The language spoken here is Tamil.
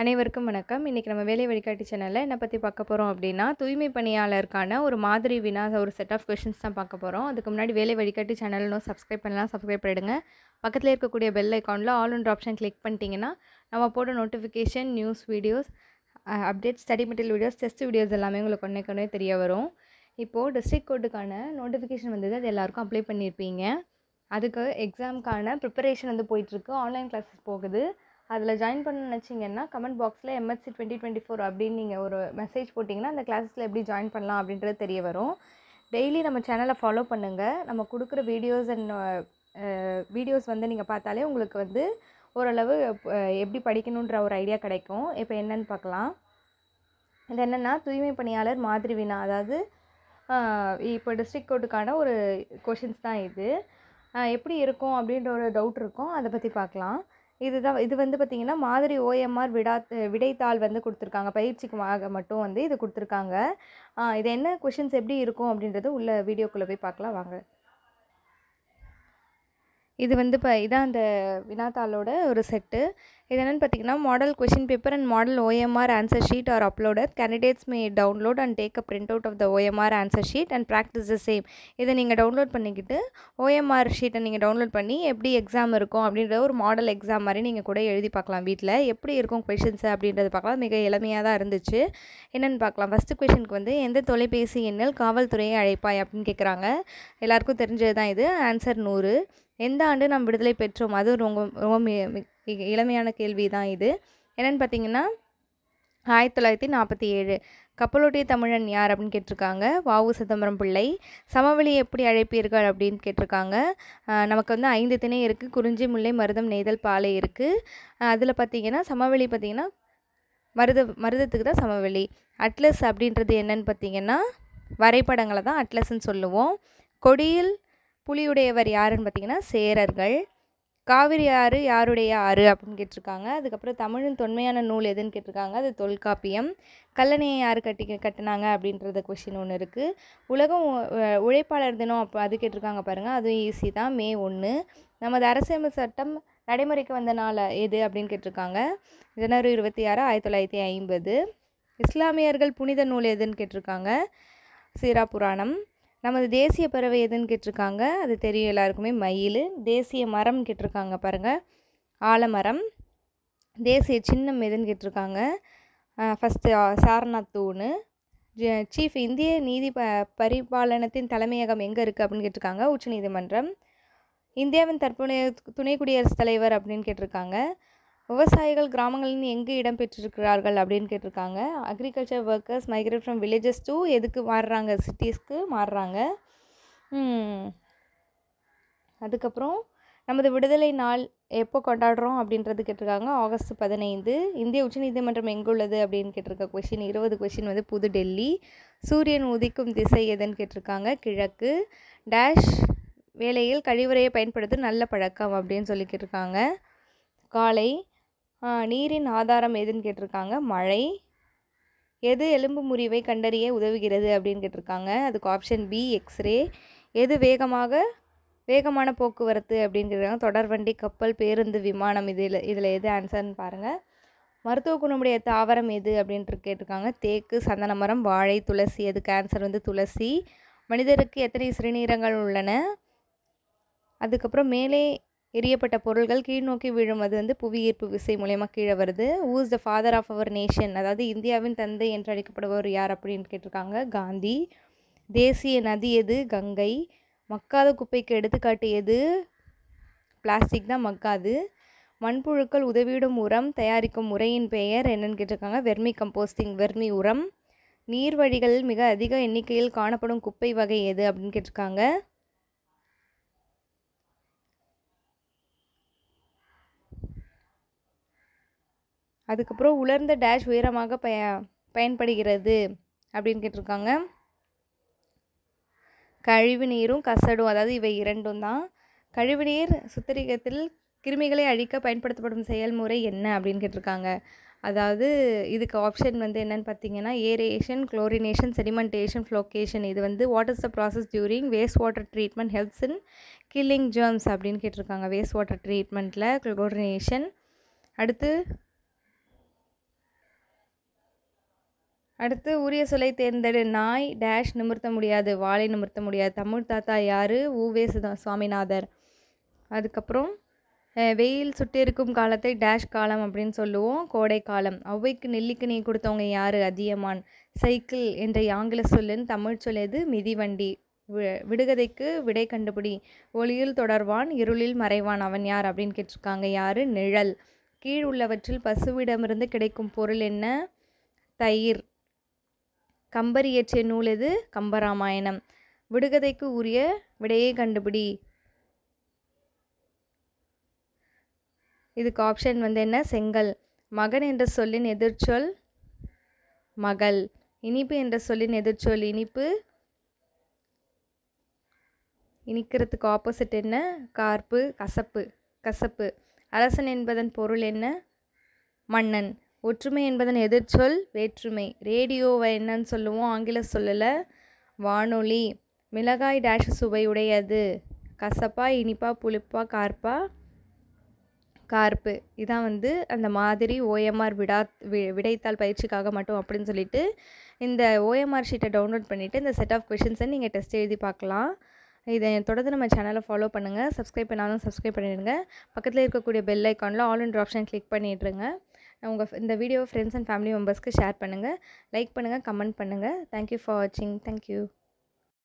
அனைவருக்கும் வணக்கம். இன்னைக்கு நம்ம வேலை வழிகாட்டி சேனல்ல என்ன பத்தி பார்க்க போறோம் அப்படின்னா, தூய்மை பணியாளருக்கான ஒரு மாதிரி வினா, ஒரு செட் ஆஃப் கொஸ்டின்ஸ் தான் பார்க்க போறோம். அதுக்கு முன்னாடி வேலை வழிகாட்டி சேனல் இன்னும் சப்ஸ்கிரைப் பண்ணலாம், சப்ஸ்கிரைப் பண்ணிடுங்க. பக்கத்துல இருக்கக்கூடிய பெல் ஐகான்ல ஆல்ன்ற ஆப்ஷன் கிளிக் பண்ணிட்டீங்கன்னா, நம்ம போடுற notification, news videos, update, study material videos, test videos எல்லாமே உங்களுக்கு ஒன்னே தெரிய வரும். இப்போது டிஸ்ட்ரிக்ட் கோர்ட்டுக்கான நோட்டிஃபிகேஷன் வந்தது. அது எல்லாருக்கும் அப்ளை பண்ணியிருப்பீங்க. அதுக்கு எக்ஸாமுக்கான ப்ரிப்பரேஷன் வந்து போயிட்டுருக்கு. ஆன்லைன் கிளாஸஸ் போகுது. அதில் ஜாயின் பண்ண நினச்சிங்கன்னா கமெண்ட் பாக்ஸில் MSc 2024 அப்படின்னு நீங்கள் ஒரு மெசேஜ் போட்டிங்கன்னா அந்த கிளாஸஸில் எப்படி ஜாயின் பண்ணலாம் அப்படின்றது தெரிய வரும். டெய்லி நம்ம சேனலை ஃபாலோ பண்ணுங்கள். நம்ம கொடுக்குற வீடியோஸ் வந்து நீங்கள் பார்த்தாலே உங்களுக்கு வந்து ஓரளவு எப்படி படிக்கணுன்ற ஒரு ஐடியா கிடைக்கும். இப்போ என்னன்னு பார்க்கலாம். இது என்னென்னா, தூய்மை பணியாளர் மாதிரி வினா, அதாவது இப்போ டிஸ்ட்ரிக்ட் கோர்ட்டுக்கான ஒரு கொஷின்ஸ் தான் இது. எப்படி இருக்கும் அப்படின்ற ஒரு டவுட் இருக்கும், அதை பற்றி பார்க்கலாம். இது வந்து பார்த்திங்கன்னா மாதிரி OMR விடைத்தாள் வந்து கொடுத்துருக்காங்க. பயிற்சிக்கு மட்டும் வந்து இது கொடுத்துருக்காங்க. இது என்ன கொஷின்ஸ் எப்படி இருக்கும் அப்படின்றது உள்ள வீடியோக்குள்ளே போய் பார்க்கலாம் வாங்க. இது வந்து இதான் அந்த வினாத்தாளோட ஒரு செட்டு. இது என்னென்னு பார்த்தீங்கன்னா, model question paper and model OMR answer sheet are uploaded. Candidates may download and take a print out of the OMR answer sheet and practice the same. இதை நீங்கள் டவுன்லோட் பண்ணிக்கிட்டு OMR ஷீட்டை நீங்கள் டவுன்லோட் பண்ணி எப்படி எக்ஸாம் இருக்கும் அப்படின்ற ஒரு மாடல் எக்ஸாம் மாதிரி நீங்கள் கூட எழுதி பார்க்கலாம். வீட்டில் எப்படி இருக்கும் கொஷின்ஸு அப்படின்றது பார்க்கலாம். மிக எளிமையாக தான் இருந்துச்சு. என்னென்னு பார்க்கலாம். ஃபஸ்ட்டு கொஷினுக்கு வந்து, எந்த தொலைபேசி எண்ணில் காவல்துறையை அழைப்பாய் அப்படின்னு கேட்குறாங்க. எல்லாருக்கும் தெரிஞ்சது தான் இது. ஆன்சர் 100. எந்த ஆண்டு நாம் விடுதலை பெற்றோம்? அது ரொம்ப இளமையான கேள்வி தான் இது. என்னென்னு பார்த்தீங்கன்னா 1947. கப்பலோட்டிய தமிழன் யார் அப்படின்னு கேட்டிருக்காங்க. வ.உ. சிதம்பரம் பிள்ளை. சமவெளி எப்படி அழைப்பீர்கள் அப்படின்னு கேட்டிருக்காங்க. நமக்கு வந்து 5 திணை இருக்குது. குறிஞ்சி, முல்லை, மருதம், நெய்தல், பாலை இருக்குது. அதில் பார்த்தீங்கன்னா சமவெளி பார்த்தீங்கன்னா மருதத்துக்கு தான் சமவெளி. அட்லஸ் அப்படின்றது என்னன்னு பார்த்தீங்கன்னா வரைபடங்களை தான் அட்லஸ்ன்னு சொல்லுவோம். கொடியில் புலியுடையவர் யாருன்னு பார்த்தீங்கன்னா சேரர்கள். காவிரி ஆறு யாருடைய ஆறு அப்படின்னு கேட்டிருக்காங்க. அதுக்கப்புறம் தமிழின் தொன்மையான நூல் எதுன்னு கேட்டிருக்காங்க. அது தொல்காப்பியம். கல்லணையை யார் கட்டினாங்க அப்படின்றத கொஷின் ஒன்று இருக்குது. உலகம் உழைப்பாளர் தினம் அப்போ அது கேட்டிருக்காங்க பாருங்கள். அதுவும் ஈஸி தான். மே 1. நமது அரசியல் சட்டம் நடைமுறைக்கு வந்த நாள் எது அப்படின்னு கேட்டிருக்காங்க. ஜனவரி 26, 1950. இஸ்லாமியர்கள் புனித நூல் எதுன்னு கேட்டிருக்காங்க. சீரா புராணம். நமது தேசிய பறவை எதுன்னு கேட்டிருக்காங்க. அது தெரியும் எல்லாருக்குமே, மயில். தேசிய மரம் கேட்டிருக்காங்க பாருங்கள், ஆலமரம். தேசிய சின்னம் எதுன்னு கேட்டிருக்காங்க. ஃபஸ்ட்டு சாரநாத் தூண். சீஃப் இந்திய நீதி பரிபாலனத்தின் தலைமையகம் எங்கே இருக்குது அப்படின்னு கேட்டிருக்காங்க. உச்சநீதிமன்றம். இந்தியாவின் தற்போதைய துணை குடியரசுத் தலைவர் அப்படின்னு கேட்டிருக்காங்க. விவசாயிகள் கிராமங்களில் எங்கு இடம்பெற்றிருக்கிறார்கள் அப்படின்னு கேட்டிருக்காங்க. Agriculture workers migrate from villages to எதுக்கு மாறுறாங்க? சிட்டிஸ்க்கு மாறுறாங்க. அதுக்கப்புறம் நமது விடுதலை நாள் எப்போ கொண்டாடுறோம் அப்படின்றது கேட்டிருக்காங்க. ஆகஸ்ட் 15. இந்திய உச்சநீதிமன்றம் எங்குள்ளது அப்படின்னு கேட்டிருக்க கொஷின் 20 கொஷின் வந்து புதுடெல்லி. சூரியன் உதிக்கும் திசை எதுன்னு கேட்டிருக்காங்க. கிழக்கு. டேஷ் வேளையில் கழிவறையை பயன்படுத்த நல்ல பழக்கம் அப்படின்னு சொல்லி கேட்டிருக்காங்க. காலை. நீரின் ஆதாரம் எதுன்னு கேட்டிருக்காங்க. மழை. எது எலும்பு முறிவை கண்டறிய உதவுகிறது அப்படின்னு கேட்டிருக்காங்க. அதுக்கு ஆப்ஷன் பி எக்ஸ்ரே. எது வேகமான போக்குவரத்து அப்படின்னு கேட்டிருக்காங்க. தொடர்வண்டி, கப்பல், பேருந்து, விமானம். இதில் எது ஆன்சர்னு பாருங்கள். மருத்துவ குணமுடைய தாவரம் எது அப்படின்ட்டு கேட்டிருக்காங்க. தேக்கு, சந்தன மரம், வாழை, துளசி. அதுக்கு ஆன்சர் வந்து துளசி. மனிதருக்கு எத்தனை சிறுநீரகங்கள் உள்ளன? அதுக்கப்புறம் மேலே எரியப்பட்ட பொருள்கள் கீழ்நோக்கி விழும். அது வந்து புவி ஈர்ப்பு விசை மூலயமா கீழே வருது. Who is the father of our nation? அதாவது இந்தியாவின் தந்தை என்று அழைக்கப்படுபவர் யார் அப்படின்னு கேட்டிருக்காங்க. காந்தி. தேசிய நதி எது? கங்கை. மக்காத குப்பைக்கு எடுத்துக்காட்டு எது? பிளாஸ்டிக் தான் மக்காது. மண்புழுக்கள் உதவியிடும் உரம் தயாரிக்கும் முறையின் பெயர் என்னன்னு கேட்டிருக்காங்க. வெர்மி கம்போஸ்டிங், வெர்மி உரம். நீர்வழிகளில் மிக அதிக எண்ணிக்கையில் காணப்படும் குப்பை வகை எது அப்படின்னு கேட்டிருக்காங்க. அதுக்கப்புறம் உலர்ந்த டேஷ் உயரமாக பயன்படுகிறது அப்படின்னு கேட்டிருக்காங்க. கழிவு நீரும் கசடும், அதாவது இவை இரண்டும் தான். கழிவுநீர் சுத்திகரிக்கத்தில் கிருமிகளை அழிக்க பயன்படுத்தப்படும் செயல்முறை என்ன அப்படின்னு கேட்டிருக்காங்க. அதாவது இதுக்கு ஆப்ஷன் வந்து என்னன்னு பார்த்தீங்கன்னா ஏரேஷன், குளோரினேஷன், செடிமெண்டேஷன், ஃப்ளோகேஷன். இது வந்து what is the process during waste water treatment helps in killing germs அப்படின்னு கேட்டிருக்காங்க. வேஸ்ட் வாட்டர் ட்ரீட்மெண்ட்டில் குளோரினேஷன். அடுத்து அடுத்து உரிய சொல்லை தேர்ந்தெடு. நாய் டேஷ் நிமிர்த்த முடியாது, வாளை நிமிர்த்த முடியாது. தமிழ் தாத்தா யார்? உவே சுவாமிநாதர். அதுக்கப்புறம் வெயில் சுட்டிருக்கும் காலத்தை டேஷ் காலம் அப்படின்னு சொல்லுவோம், கோடை காலம். ஔவைக்கு நெல்லிக்கனி கொடுத்தவங்க யார்? அதியமான். சைக்கிள் என்ற ஆங்கில சொல்லின் தமிழ் சொல் எது? மிதிவண்டி. விடுகதைக்கு விடை கண்டுபிடி. ஒளியில் தொடர்வான், இருளில் மறைவான், அவன் யார் அப்படின்னு கேட்டிருக்காங்க. யார்? நிழல். கீழ் உள்ளவற்றில் பசுவிடமிருந்து கிடைக்கும் பொருள் என்ன? தயிர். கம்பர் இயற்றிய நூல் எது? கம்பராமாயணம். விடுகதைக்கு உரிய விடையை கண்டுபிடி. இதுக்கு ஆப்ஷன் என்ன? செங்கல். மகன் என்ற சொல்லின் எதிர்ச்சொல்? மகள். இனிப்பு என்ற சொல்லின் எதிர்ச்சொல்? இனிப்பு. இனிக்கிறதுக்கு ஆப்போசிட் என்ன? கார்ப்பு. கசப்பு. கசப்பு. அரசன் என்பதன் பொருள் என்ன? மன்னன். ஒற்றுமை என்பதன் எதிர்ச்சொல்? வேற்றுமை. ரேடியோவை என்னன்னு சொல்லுவோம் ஆங்கில சொல்லல? வானொலி. மிளகாய் டேஷ் சுவையுடையது? கசப்பா, இனிப்பா, புளிப்பா, கார்ப்பா? கார்ப்பு. இதான் அந்த மாதிரி ஓஎம்ஆர் விடைத்தாள் பயிற்சிக்காக மட்டும் அப்படின்னு சொல்லிட்டு இந்த ஓஎம்ஆர் ஷீட்டை டவுன்லோட் பண்ணிவிட்டு இந்த செட் ஆஃப் கொஷின்ஸை நீங்கள் டெஸ்ட் எழுதி பார்க்கலாம். இதை தொடர்ந்து நம்ம சேனலை ஃபாலோ பண்ணுங்கள். சப்ஸ்கிரைப் பண்ணாலும் சப்ஸ்கிரைப் பண்ணிடுங்க. பக்கத்தில் இருக்கக்கூடிய பெல் ஐக்கானில் ஆல் என்ற ஆப்ஷன் கிளிக் பண்ணிடுங்க. இந்த வீடியோ ஃப்ரெண்ட்ஸ் அண்ட் ஃபேமிலி மெம்பர்ஸ்க்கு ஷேர் பண்ணுங்கள், லைக் பண்ணுங்கள், கமெண்ட் பண்ணுங்கள். தேங்க்யூ ஃபார் வாட்சிங். தேங்க்யூ.